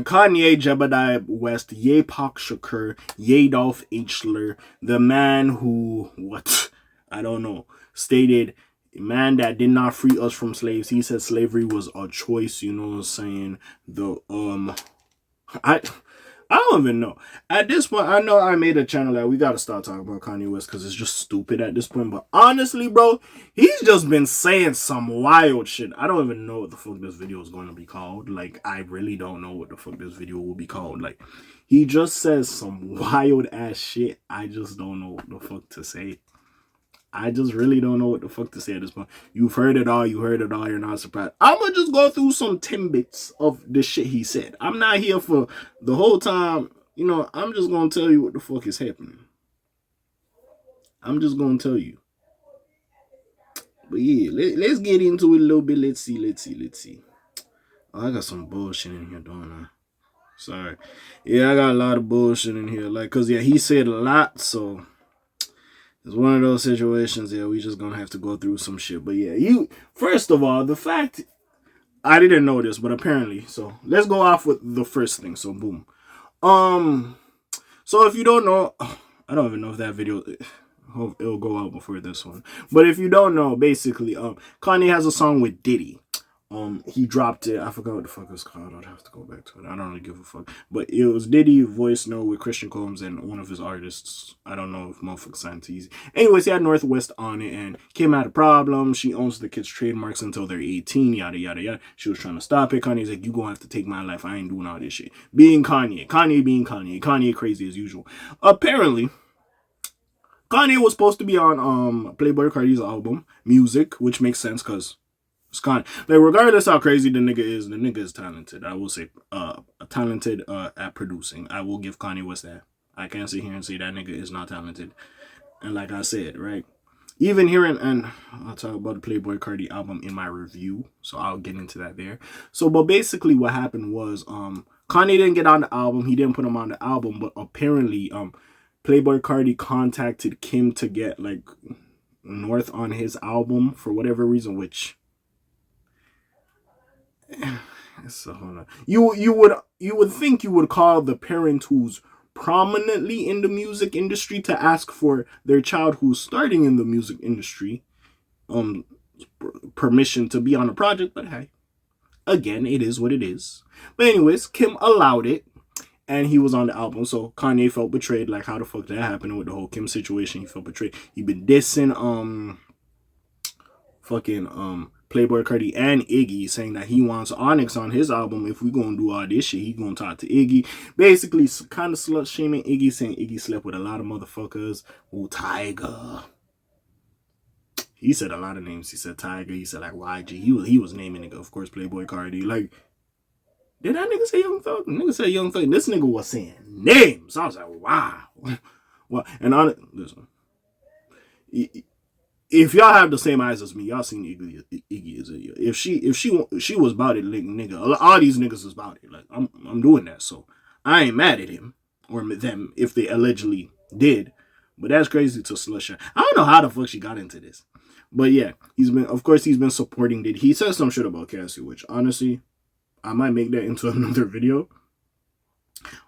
Kanye, Jebediah West, Ye Pak Shakur, Ye Dolph Eichler, the man who, what? I don't know, stated, man that did not free us from slaves. He said slavery was a choice, you know what I'm saying? I I don't even know. At this point, I know I made a channel that we gotta start talking about Kanye West because it's just stupid at this point. But honestly, bro, he's just been saying some wild shit. I don't even know what the fuck this video is going to be called. Like, I really don't know what the fuck this video will be called. Like, he just says some wild ass shit. I just don't know what the fuck to say. I just really don't know what the fuck to say at this point. You've heard it all. You heard it all. You're not surprised. I'm going to just go through some tidbits of the shit he said. I'm not here for the whole time. You know, I'm just going to tell you what the fuck is happening. I'm just going to tell you. But yeah, let's get into it a little bit. Let's see. Oh, I got some bullshit in here, don't I? Sorry. Yeah, I got a lot of bullshit in here. Like, because, yeah, he said a lot, so... It's one of those situations, yeah, we just gonna have to go through some shit. But yeah, first of all, the fact, I didn't know this, but apparently, so let's go off with the first thing, so boom. So if you don't know, I don't even know if that video, it'll go out before this one. But if you don't know, basically, Kanye has a song with Diddy. He dropped it. I forgot what the fuck it's called. I'd have to go back to it. I don't really give a fuck. But it was Diddy voice note with Christian Combs and one of his artists. I don't know if motherfucker signed to Easy. Anyways, he had Northwest on it and Kim had a problem. She owns the kids' trademarks until they're 18. Yada yada yada. She was trying to stop it. Kanye's like, you gonna have to take my life. I ain't doing all this shit. Being Kanye. Kanye being Kanye. Kanye crazy as usual. Apparently, Kanye was supposed to be on Playboi Carti's album, Music, which makes sense because it's Kanye. Like, regardless how crazy the nigga is talented. I will say, talented at producing. I will give Kanye West that. I can't sit here and say that nigga is not talented. And like I said, right? Even hearing, and I'll talk about the Playboi Carti album in my review, so I'll get into that there. So, but basically what happened was, Kanye didn't get on the album. He didn't put him on the album, but apparently, Playboi Carti contacted Kim to get, like, North on his album for whatever reason, which... So hold on. You would think you would call the parent who's prominently in the music industry to ask for their child who's starting in the music industry permission to be on a project, but hey, again, it is what it is. But anyways, Kim allowed it and he was on the album, so Kanye felt betrayed. Like, how the fuck that happened with the whole Kim situation? He felt betrayed. He been dissing Playboi Carti and Iggy, saying that he wants Onyx on his album. If we gonna do all this shit, he gonna talk to Iggy. Basically, kind of slut shaming Iggy, saying Iggy slept with a lot of motherfuckers. Oh, Tiger. He said a lot of names. He said Tiger. He said like YG. He was naming nigga, of course, Playboi Carti. Like, did that nigga say Young Thug? The nigga said Young Thug. This nigga was saying names. I was like, wow. Well, and on it, listen. If y'all have the same eyes as me, y'all seen Iggy as a, if she was about it, like, nigga, all these niggas was about it. Like, I'm doing that, so I ain't mad at him or them if they allegedly did. But that's crazy to slush her. I don't know how the fuck she got into this, but yeah, he's been supporting Diddy. He said some shit about Cassie, which honestly, I might make that into another video.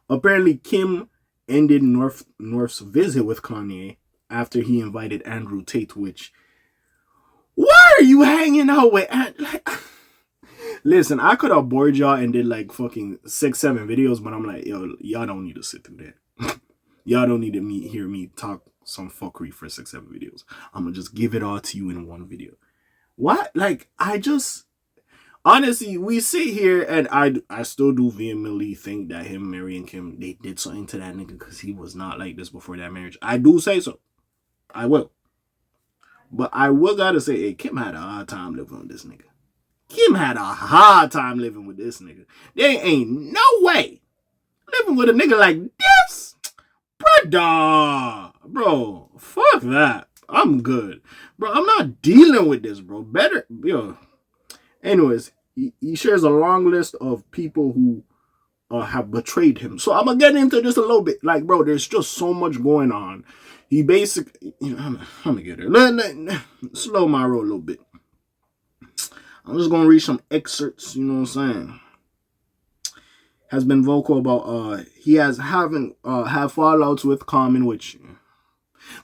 Apparently, Kim ended North's visit with Kanye after he invited Andrew Tate, which, why are you hanging out with Listen, I could have bored y'all and did like fucking 6-7 videos, but I'm like, yo, y'all don't need to sit through that. Y'all don't need to hear me talk some fuckery for 6-7 videos. I'm gonna just give it all to you in one video. What? Like, honestly, we sit here and I still do vehemently think that him marrying Kim, they did something to that nigga because he was not like this before that marriage. I do say so. I will. But I will gotta say, hey, Kim had a hard time living with this nigga. Kim had a hard time living with this nigga. There ain't no way living with a nigga like this. Brother. Bro, fuck that. I'm good. Bro, I'm not dealing with this, bro. Better, yo. Anyways, he shares a long list of people who have betrayed him. So I'm gonna get into this a little bit. Like, bro, there's just so much going on. He basically, I'm gonna get there. Slow my roll a little bit. I'm just gonna read some excerpts, you know what I'm saying? has been vocal about he has having have fallouts with Common, which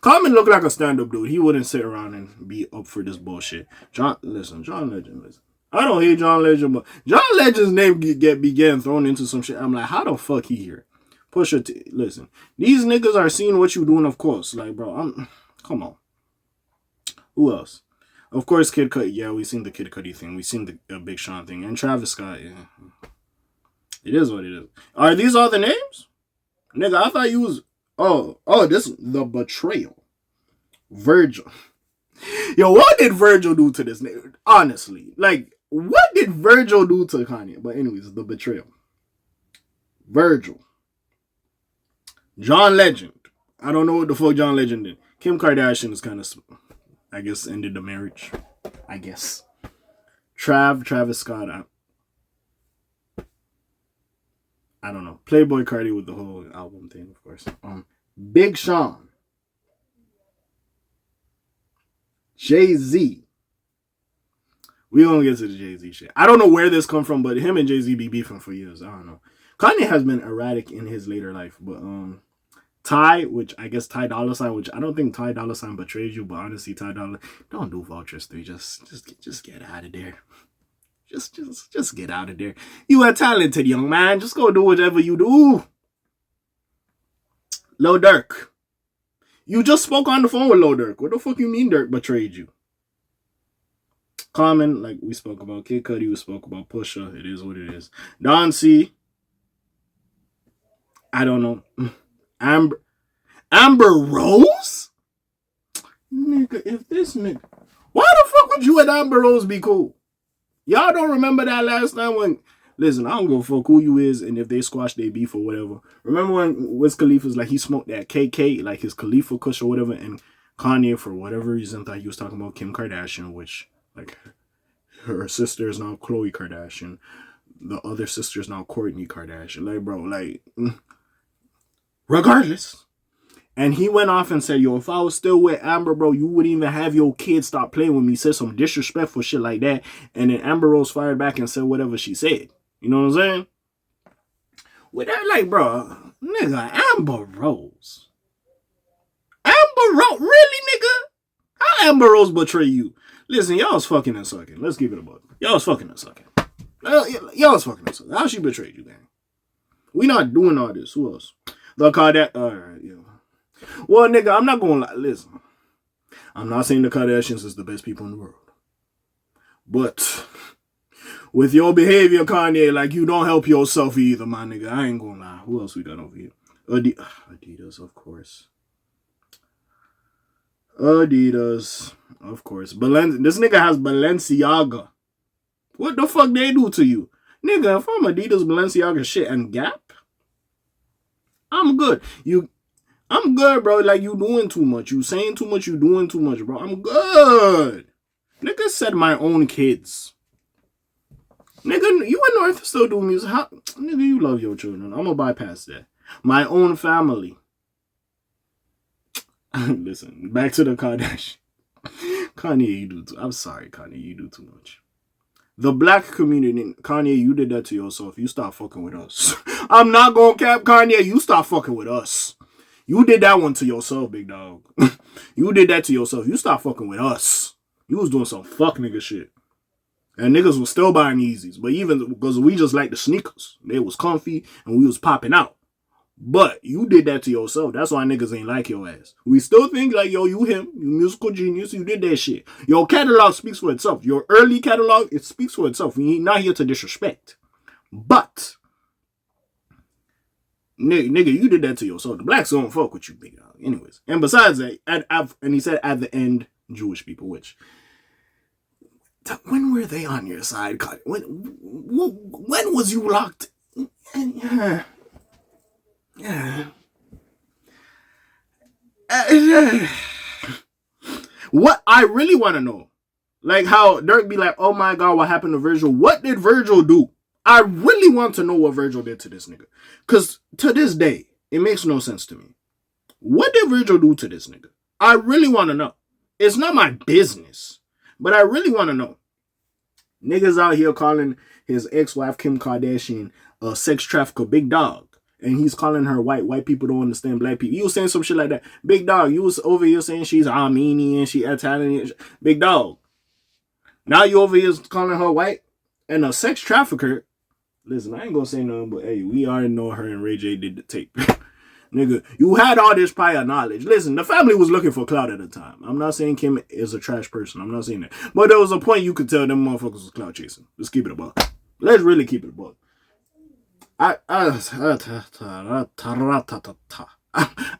Common look like a stand-up dude. He wouldn't sit around and be up for this bullshit. John Legend, listen. I don't hate John Legend, but John Legend's name began thrown into some shit. I'm like, how the fuck he here? Listen. These niggas are seeing what you doing, of course. Like, bro, come on. Who else? Of course, Kid Cudi. Yeah, we seen the Kid Cudi thing. We seen the Big Sean thing. And Travis Scott, yeah. It is what it is. Are these all the names? Nigga, I thought you was... Oh, this is the betrayal. Virgil. Yo, what did Virgil do to this nigga? Honestly. Like, what did Virgil do to Kanye? But anyways, the betrayal. Virgil. John Legend. I don't know what the fuck John Legend did. Kim Kardashian is kind of... I guess ended the marriage. I guess. Travis Scott. I don't know. Playboy Cardi with the whole album thing, of course. Big Sean. Jay-Z. We gonna get to the Jay-Z shit. I don't know where this come from, but him and Jay-Z be beefing for years. I don't know. Kanye has been erratic in his later life, but Ty, which I guess Ty Dolla $ign, which I don't think Ty Dolla $ign betrays you, but honestly, Ty Dolla, don't do Vultures 3. Just get out of there. Just get out of there. You are talented, young man. Just go do whatever you do. Lil Durk. You just spoke on the phone with Lil Durk. What the fuck you mean Durk betrayed you? Common, like we spoke about. Kid Cudi, we spoke about. Pusha. It is what it is. Don C. I don't know. Amber Rose? Nigga, if this nigga... Why the fuck would you and Amber Rose be cool? Y'all don't remember that last time when... Listen, I don't give a fuck who you is and if they squash their beef or whatever. Remember when Wiz Khalifa's like he smoked that KK, like his Khalifa kush or whatever, and Kanye, for whatever reason, thought he was talking about Kim Kardashian, which, like, her sister is now Khloe Kardashian. The other sister is now Kourtney Kardashian. Like, bro, like... Regardless. And he went off and said, yo, if I was still with Amber, bro, you wouldn't even have your kids stop playing with me. Said some disrespectful shit like that. And then Amber Rose fired back and said whatever she said. You know what I'm saying? With that, like, bro, nigga, Amber Rose. Amber Rose? Really, nigga? How Amber Rose betray you? Listen, y'all was fucking and sucking. Let's keep it a buck. Y'all was fucking and sucking. Y'all was fucking and sucking. How she betrayed you, gang? We not doing all this. Who else? The Kardashians. Alright, yeah. Well, nigga, I'm not gonna lie. Listen, I'm not saying the Kardashians is the best people in the world. But with your behavior, Kanye, like, you don't help yourself either, my nigga. I ain't gonna lie. Who else we got over here? Adidas, of course. Adidas, of course. This nigga has Balenciaga. What the fuck they do to you? Nigga, if I'm Adidas, Balenciaga shit and Gap, I'm good. I'm good, bro. Like, you doing too much. You saying too much. You doing too much, bro. I'm good. Nigga said my own kids. Nigga, you and North still do music. Nigga, you love your children. I'm gonna bypass that. My own family. Listen, back to the Kardashian. Kanye, you do too. I'm sorry, Kanye, you do too much. The black community, Kanye, you did that to yourself. You stop fucking with us. I'm not gonna cap, Kanye. You stop fucking with us. You did that one to yourself, big dog. You did that to yourself. You stop fucking with us. You was doing some fuck nigga shit. And niggas was still buying Yeezys. But even because we just like the sneakers. They was comfy and we was popping out. But you did that to yourself. That's why niggas ain't like your ass. We still think like, yo, you him. You musical genius. You did that shit. Your catalog speaks for itself. Your early catalog, it speaks for itself. We ain't not here to disrespect. But... Nigga, you did that to yourself. The blacks don't fuck with you, big dog. Anyways. And besides that, and he said at the end, Jewish people, which... When were they on your side? When was you locked? What I really want to know, like how Dirk be like, oh my God, what happened to Virgil? What did Virgil do? I really want to know what Virgil did to this nigga. Because to this day, it makes no sense to me. What did Virgil do to this nigga? I really want to know. It's not my business, but I really want to know. Niggas out here calling his ex-wife Kim Kardashian a sex trafficker, big dog. And he's calling her white. White people don't understand black people. You was saying some shit like that. Big dog, you was over here saying she's Armenian, she Italian. Big dog. Now you over here calling her white. And a sex trafficker. Listen, I ain't gonna say nothing, but hey, we already know her and Ray J did the tape. Nigga, you had all this prior knowledge. Listen, the family was looking for clout at the time. I'm not saying Kim is a trash person. I'm not saying that. But there was a point you could tell them motherfuckers was clout chasing. Let's keep it a buck. Let's really keep it a buck. I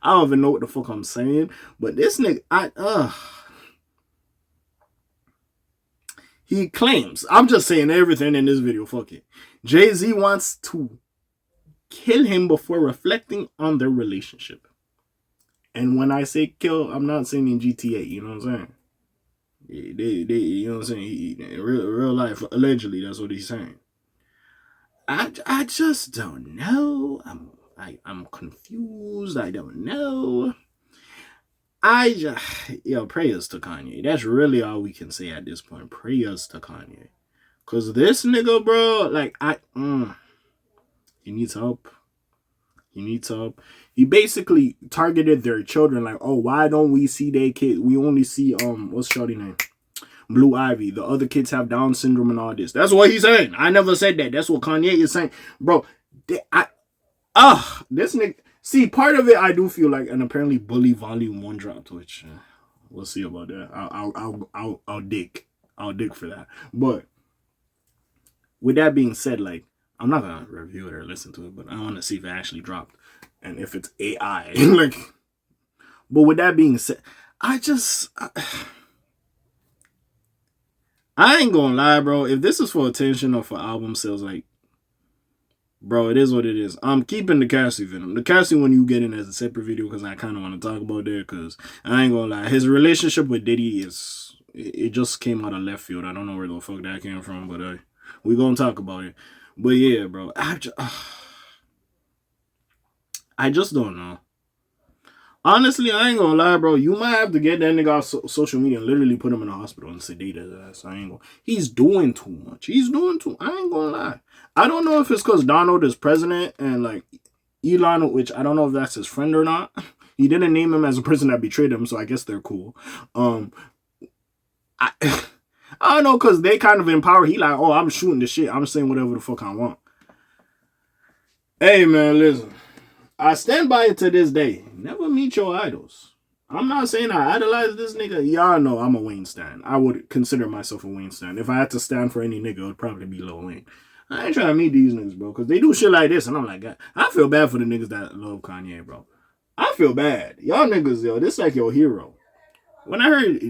don't even know what the fuck I'm saying. But this nigga, he claims, I'm just saying everything in this video, fuck it. Jay-Z wants to kill him before reflecting on their relationship. And when I say kill, I'm not saying in GTA, you know what I'm saying? They you know what I'm saying? In real life, allegedly, that's what he's saying. I just don't know. I'm confused. I don't know. Prayers to Kanye. That's really all we can say at this point. Prayers to Kanye. Cause this nigga, bro, like he needs help. He needs help. He basically targeted their children, like, oh, why don't we see their kids? We only see what's shorty name? Blue Ivy. The other kids have Down syndrome and all this. That's what he's saying. I never said that. That's what Kanye is saying. Bro, this nigga. See, part of it I do feel like, and apparently Bully Volume 1 dropped, which we'll see about that. I'll dig for that. But with that being said, like, I'm not gonna review it or listen to it, but I want to see if it actually dropped and if it's AI. Like, but with that being said, I ain't gonna lie, bro. If this is for attention or for album sales, like, bro, it is what it is. I'm keeping the Cassie Venom. The Cassie one you get in as a separate video because I kind of want to talk about that because I ain't gonna lie. His relationship with Diddy it just came out of left field. I don't know where the fuck that came from, but we gonna talk about it. But yeah, bro, I just don't know. Honestly, I ain't gonna lie, bro. You might have to get that nigga off social media and literally put him in the hospital and sedate his ass. He's doing too much. I ain't gonna lie. I don't know if it's because Donald is president and like Elon, which I don't know if that's his friend or not. He didn't name him as a person that betrayed him, so I guess they're cool. I don't know, because they kind of empower. He like, oh, I'm shooting the shit. I'm saying whatever the fuck I want. Hey, man, listen. I stand by it to this day. Never meet your idols. I'm not saying I idolize this nigga. Y'all know I'm a Wayne stan. I would consider myself a Wayne stan. If I had to stand for any nigga, it would probably be Lil Wayne. I ain't trying to meet these niggas, bro, because they do shit like this, and I'm like, God, I feel bad for the niggas that love Kanye, bro. I feel bad. Y'all niggas, yo, this like your hero. When I heard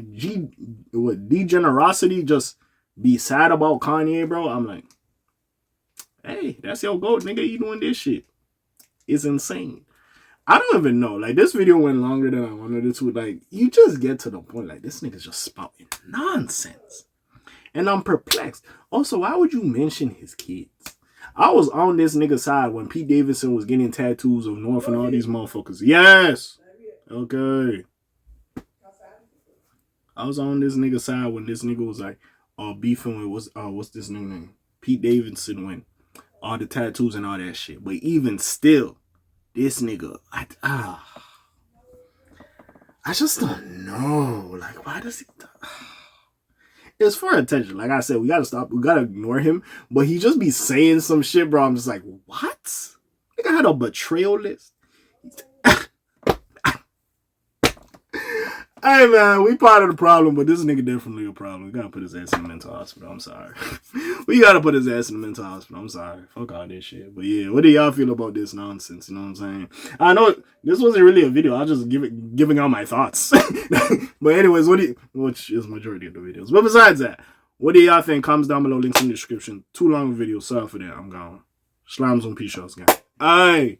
Degenerosity just be sad about Kanye, bro, I'm like, hey, that's your goat, nigga. You doing this shit. It's insane. I don't even know. Like, this video went longer than I wanted it to. Like, you just get to the point. Like, this nigga's just spouting nonsense. And I'm perplexed. Also, why would you mention his kids? I was on this nigga's side when Pete Davidson was getting tattoos of North and all these motherfuckers. Yes. Okay. I was on this nigga's side when this nigga was like, beefing with what's this new name? Pete Davidson when all the tattoos and all that shit. But even still, this nigga, I just don't know. Like, why does he? It's for attention. Like I said, we gotta stop. We gotta ignore him. But he just be saying some shit, bro. I'm just like, what? Nigga had a betrayal list. Hey, man, we part of the problem, but this nigga definitely a problem. We gotta put his ass in the mental hospital. I'm sorry. We gotta put his ass in the mental hospital. I'm sorry. Fuck all this shit. But yeah, what do y'all feel about this nonsense? You know what I'm saying? I know this wasn't really a video. I was just giving out my thoughts. But anyways, which is majority of the videos. But besides that, what do y'all think? Comments down below, links in the description. Too long a video. Sorry for that. I'm gone. Slimes on P-Shots, guys. Aye.